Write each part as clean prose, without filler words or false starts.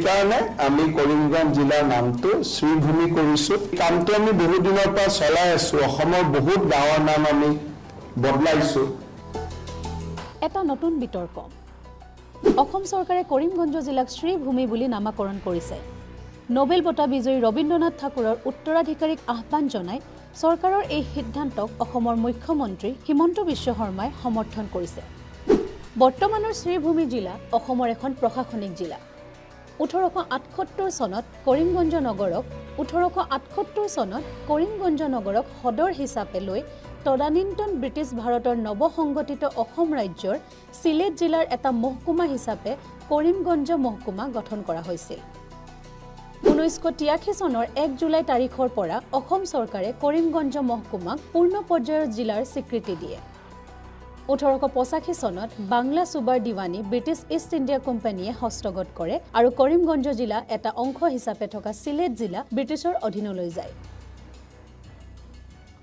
সেইকাৰণে আমি কৰিমগঞ্জ জিলাৰ নামটো শ্ৰীভূমি কৰিছোঁ। কামটো আমি বহুত দিনৰ পৰা চলাই আছোঁ। অসমৰ বহুত গাঁৱৰ নাম আমি বদলাইছোঁ। এটা নতুন বিতৰ্ক। অসম চৰকাৰে কৰিমগঞ্জ জিলাক শ্ৰীভূমি বুলি নামাকৰণ কৰিছে। নোবেল বঁটা বিজয়ী ৰবীন্দ্ৰনাথ ঠাকুৰৰ উত্তৰাধিকাৰীক আহ্বান জনাই চৰকাৰৰ এই সিদ্ধান্তক অসমৰ মুখ্যমন্ত্ৰী হিমন্ত বিশ্ব শৰ্মাই সমৰ্থন কৰিছে। বৰ্তমানৰ শ্ৰীভূমি জিলা অসমৰ এখন প্ৰশাসনিক জিলা। 1878 চনত কৰিমগঞ্জ নগৰক সদৰ হিচাপে লৈ তদানীন্তন ব্ৰিটিছ ভাৰতৰ নৱসংগঠিত অসম ৰাজ্যৰ চিলেট জিলাৰ এটা মহকুমা হিচাপে কৰিমগঞ্জ মহকুমা গঠন কৰা হৈছিল। 1983 চনৰ 1 জুলাই তাৰিখৰ পৰা অসম চৰকাৰে কৰিমগঞ্জ মহকুমাক পূৰ্ণ পৰ্যায়ৰ জিলাৰ স্বীকৃতি দিয়ে। 1885 চনত Bangla সুবাৰ Deewani British East India কোম্পানীয়ে হস্তগত কৰে আৰু কৰিমগঞ্জ জিলা এটা অংশ হিচাপে থকা চিলেট জিলা ব্ৰিটিছৰ অধীনলৈ যায়।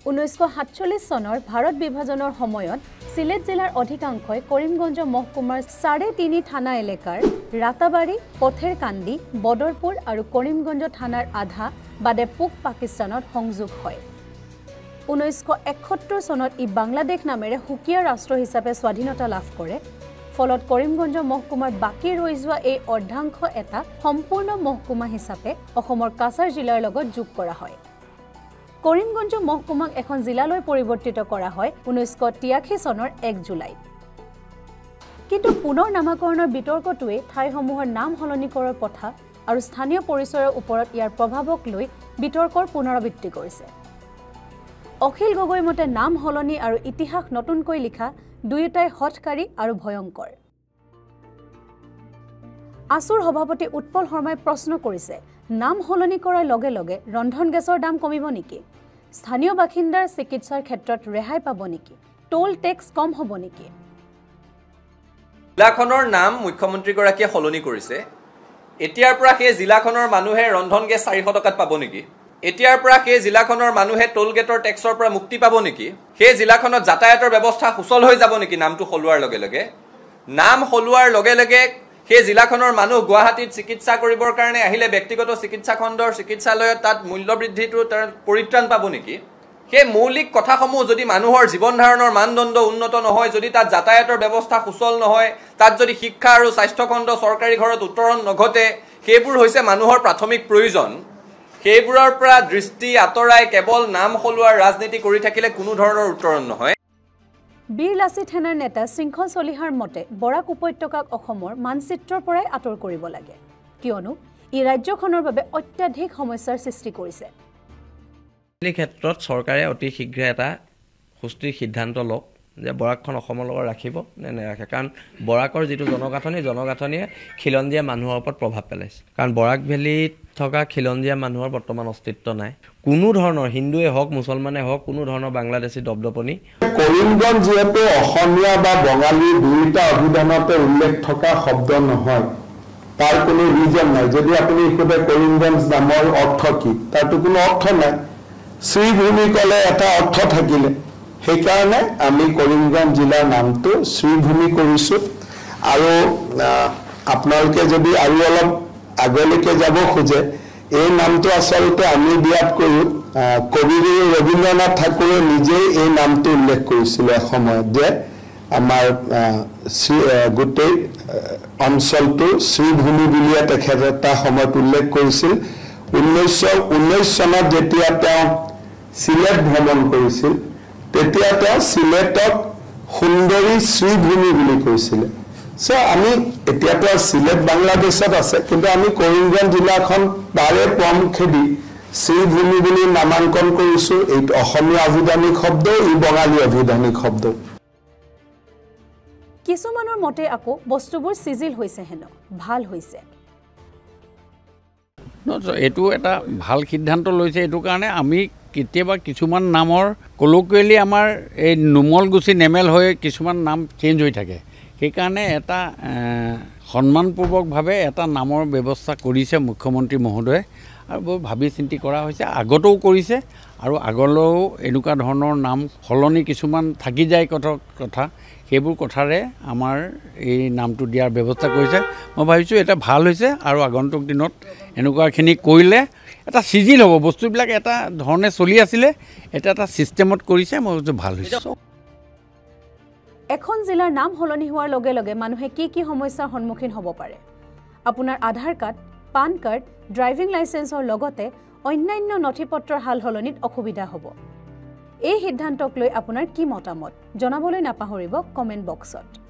1947 চনৰ ভাৰত বিভাজনৰ সময়ত চিলেট জিলাৰ অধিকাংশই কৰিমগঞ্জ মহকুমাৰ 3.5 থানা এলেকাৰ ৰাতাবাৰী, পথেৰকান্দি, বদৰপুৰ আৰু কৰিমগঞ্জ থানাৰ আধা বাদে পূব পাকিস্তানত সংযোগ হয়। 1971 চনত ই বাংলাদেশ নামেৰে সুকীয়া ৰাষ্ট্ৰ হিচাপে স্বাধীনতা লাভ কৰে। ফলত কৰিমগঞ্জ মহকুমাৰ বাকী ৰৈ যোৱা এই অৰ্ধাংশ এটা সম্পূৰ্ণ মহকুমা হিচাপে অসমৰ কাছাৰ জিলাৰ লগত যোগ কৰা হয়। কৰিমগঞ্জ মহকুমাক এখন জিলালৈ পৰিৱৰ্তিত কৰা হয় 1983 চনৰ 1 জুলাইত। কিন্তু পুনৰ নামাকৰণৰ বিতৰ্কটোৱে ঠাইসমূহৰ নাম সলনি কৰাৰ কথা আৰু স্থানীয় পৰিচয়ৰ ওপৰত ইয়াৰ প্ৰভাৱক লৈ বিতৰ্কৰ পুনৰাবৃত্তি কৰিছে। অখিল গগৈৰ মতে নাম সলনি আৰু ইতিহাস নতুনকৈ লিখা দুয়োটাই হঠকাৰী আৰু ভয়ংকৰ। আসুৰ সভাপতি উৎপল শৰ্মাই প্ৰশ্ন কৰিছে, নাম সলনি কৰাৰ লগে লগে ৰন্ধন গেছৰ দাম কমিব নেকি? স্থানীয় বাসিন্দাৰ চিকিৎসাৰ ক্ষেত্ৰত ৰেহাই পাব নেকি? টোল টেক্স কম হ'ব নেকি? জিলাখনৰ নাম মুখ্যমন্ত্ৰীগৰাকীয়ে সলনি কৰিছে। এতিয়াৰ পৰা সেই জিলাখনৰ মানুহে ৰন্ধন গেছ 400 টকাত পাব নেকি? এতিয়াৰ পৰা সেই জিলাখনৰ মানুহে টোল গেটৰ টেক্সৰ পৰা মুক্তি পাব নেকি? সেই জিলাখনত যাতায়াতৰ ব্যৱস্থা সুচল হৈ যাব নেকি নামটো সলোৱাৰ লগে লগে? নাম সলোৱাৰ লগে লগে সেই জিলাখনৰ মানুহ গুৱাহাটীত চিকিৎসা কৰিবৰ কাৰণে আহিলে ব্যক্তিগত চিকিৎসা খণ্ডৰ চিকিৎসালয়ত তাত মূল্য বৃদ্ধিটো তাৰ পৰিত্ৰাণ পাব নেকি? সেই মৌলিক কথাসমূহ যদি মানুহৰ জীৱন ধাৰণৰ মানদণ্ড উন্নত নহয়, যদি তাত যাতায়াতৰ ব্যৱস্থা সুচল নহয়, তাত যদি শিক্ষা আৰু স্বাস্থ্য খণ্ড চৰকাৰী ঘৰত উত্তৰণ নঘটে, সেইবোৰ হৈছে মানুহৰ প্ৰাথমিক প্ৰয়োজন। সেইবোৰৰ পৰা দৃষ্টি আঁতৰাই কেৱল নাম সলোৱাৰ ৰাজনীতি কৰি থাকিলে কোনো ধৰণৰ উত্তৰণ নহয়। বীৰ লাচিত সেনাৰ নেতা শৃংখল চলিহাৰ মতে বৰাক উপত্যকাক অসমৰ মানচিত্ৰৰ পৰাই আঁতৰ কৰিব লাগে, কিয়নো ই ৰাজ্যখনৰ বাবে অত্যাধিক সমস্যাৰ সৃষ্টি কৰিছে। এই ক্ষেত্ৰত চৰকাৰে অতি শীঘ্ৰে এটা সুস্থিৰ সিদ্ধান্ত লওক যে বৰাকখন অসমৰ লগত ৰাখিব নে নাৰাখে। কাৰণ বৰাকৰ যিটো জনগাঁথনিয়ে খিলঞ্জীয়া মানুহৰ ওপৰত প্ৰভাৱ পেলাইছে। কাৰণ বৰাক ভেলীত থকা খিলঞ্জীয়া মানুহৰ বৰ্তমান অস্তিত্ব নাই। কোনো ধৰণৰ হিন্দুৱে হওক মুছলমানে হওক কোনো ধৰণৰ বাংলাদেশী দপদপনি। কৰিমগঞ্জ যিহেতু অসমীয়া বা বঙালী দুয়োটা অভিধানতে উল্লেখ থকা শব্দ নহয়, তাৰ কোনো ৰিজন নাই। যদি আপুনি সোধে কৰিমগঞ্জ নামৰ অৰ্থ কি, তাৰতো কোনো অৰ্থ নাই। শ্ৰীভূমি ক'লে এটা অৰ্থ থাকিলে, সেইকাৰণে আমি কৰিমগঞ্জ জিলাৰ নামটো শ্ৰীভূমি কৰিছোঁ। আৰু আপোনালোকে যদি আৰু অলপ আগলৈকে যাব খোজে, এই নামটো আচলতে আমি দিয়াতকৈও কবি ৰবীন্দ্ৰনাথ ঠাকুৰে নিজেই এই নামটো উল্লেখ কৰিছিলে এসময়ত, যে আমাৰ গোটেই অঞ্চলটো শ্ৰীভূমি বুলিয়ে তেখেতে এটা সময়ত উল্লেখ কৰিছিল। 1919 চনত যেতিয়া তেওঁ চিলেট ভ্ৰমণ কৰিছিল, তেতিয়া তেওঁ চিলেটক সুন্দৰী শ্ৰীভূমি বুলি কৈছিলে। আমি এতিয়াতো চিলেট বাংলাদেশত আছে, কিন্তু আমি কৰিমগঞ্জ জিলাখন তাৰে পমখেদি শ্ৰীভূমি বুলি নামাংকন কৰিছোঁ। এইটো অসমীয়া আভিধানিক শব্দ, ই বঙালী আভিধানিক শব্দ। কিছুমানৰ মতে আকৌ বস্তুবোৰ চিজিল হৈছে হেনো, ভাল হৈছে। এইটো এটা ভাল সিদ্ধান্ত লৈছে। এইটো কাৰণে আমি কেতিয়াবা কিছুমান নামৰ কলকুৱেলি আমাৰ এই নুমলগুচি নেমেল হৈ কিছুমান নাম চেঞ্জ হৈ থাকে। সেইকাৰণে এটা সন্মানপূৰ্বকভাৱে এটা নামৰ ব্যৱস্থা কৰিছে মুখ্যমন্ত্ৰী মহোদয়ে। আৰু বৰ ভাবি চিন্তি কৰা হৈছে আগতেও কৰিছে আৰু আগলৈও এনেকুৱা ধৰণৰ নাম সলনি কিছুমান থাকি যায় কথা সেইবোৰ কথাৰে আমাৰ এই নামটো দিয়াৰ ব্যৱস্থা কৰিছে মই ভাবিছোঁ এটা ভাল হৈছে আৰু আগন্তুক দিনত এনেকুৱাখিনি কৰিলে এটা চিজিল হ'ব বস্তুবিলাক এটা ধৰণে চলি আছিলে এটা ছিষ্টেমত কৰিছে মই ভাবিছোঁ ভাল হৈছে এখন জিলাৰ নাম সলনি হোৱাৰ লগে লগে মানুহে কি সমস্যাৰ সন্মুখীন হ'ব পাৰে আপোনাৰ আধাৰ কাৰ্ড পান কাৰ্ড ড্ৰাইভিং লাইচেন্সৰ লগতে অন্যান্য নথিপত্ৰৰ হাল সলনিত অসুবিধা হ'ব এই সিদ্ধান্তক লৈ আপোনাৰ কি মতামত জনাবলৈ নাপাহৰিব কমেণ্ট বক্সত